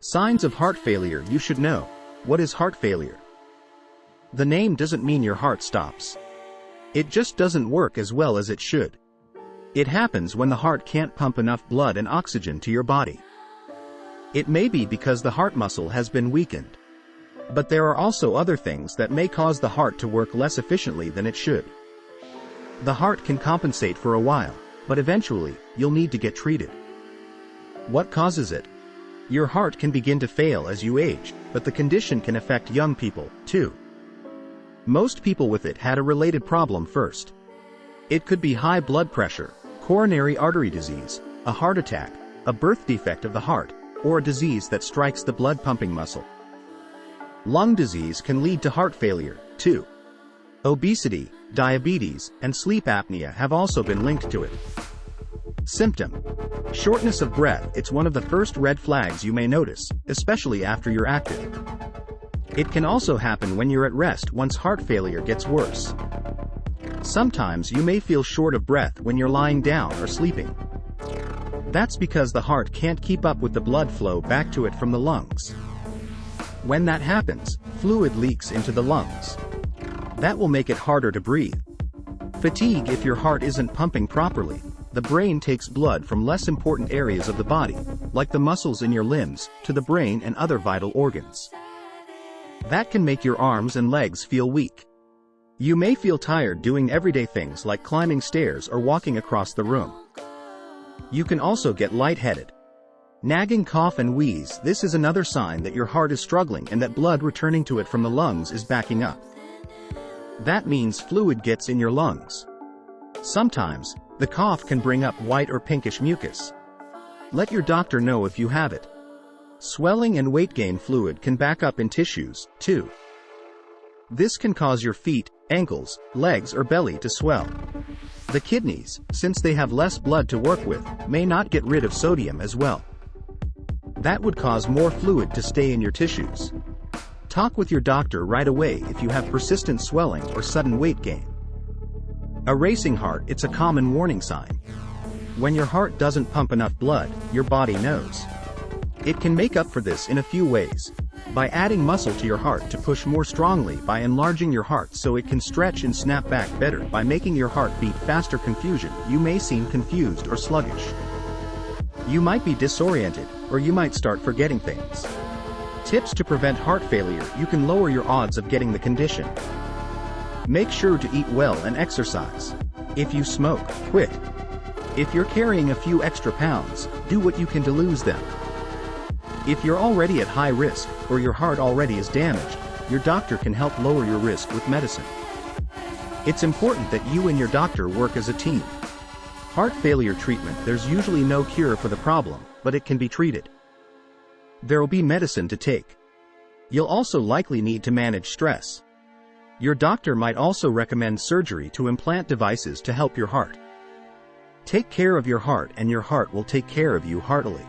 Signs of heart failure you should know. What is heart failure? The name doesn't mean your heart stops. It just doesn't work as well as it should. It happens when the heart can't pump enough blood and oxygen to your body. It may be because the heart muscle has been weakened. But there are also other things that may cause the heart to work less efficiently than it should. The heart can compensate for a while, but eventually, you'll need to get treated. What causes it? Your heart can begin to fail as you age, but the condition can affect young people, too. Most people with it had a related problem first. It could be high blood pressure, coronary artery disease, a heart attack, a birth defect of the heart, or a disease that strikes the blood-pumping muscle. Lung disease can lead to heart failure, too. Obesity, diabetes, and sleep apnea have also been linked to it. Symptom: shortness of breath. It's one of the first red flags you may notice, especially after you're active. It can also happen when you're at rest once heart failure gets worse. Sometimes you may feel short of breath when you're lying down or sleeping. That's because the heart can't keep up with the blood flow back to it from the lungs. When that happens, fluid leaks into the lungs. That will make it harder to breathe. Fatigue: if your heart isn't pumping properly, the brain takes blood from less important areas of the body, like the muscles in your limbs, to the brain and other vital organs. That can make your arms and legs feel weak. You may feel tired doing everyday things like climbing stairs or walking across the room. You can also get lightheaded. Nagging cough and wheeze: this is another sign that your heart is struggling and that blood returning to it from the lungs is backing up. That means fluid gets in your lungs. Sometimes, the cough can bring up white or pinkish mucus. Let your doctor know if you have it. Swelling and weight gain: fluid can back up in tissues, too. This can cause your feet, ankles, legs or belly to swell. The kidneys, since they have less blood to work with, may not get rid of sodium as well. That would cause more fluid to stay in your tissues. Talk with your doctor right away if you have persistent swelling or sudden weight gain. A racing heart: it's a common warning sign. When your heart doesn't pump enough blood, your body knows. It can make up for this in a few ways. By adding muscle to your heart to push more strongly, by enlarging your heart so it can stretch and snap back better, by making your heart beat faster. Confusion: you may seem confused or sluggish. You might be disoriented, or you might start forgetting things. Tips to prevent heart failure: you can lower your odds of getting the condition. Make sure to eat well and exercise. If you smoke, quit. If you're carrying a few extra pounds, do what you can to lose them. If you're already at high risk, or your heart already is damaged, your doctor can help lower your risk with medicine. It's important that you and your doctor work as a team. Heart failure treatment: there's usually no cure for the problem, but it can be treated. There will be medicine to take. You'll also likely need to manage stress. Your doctor might also recommend surgery to implant devices to help your heart. Take care of your heart and your heart will take care of you heartily.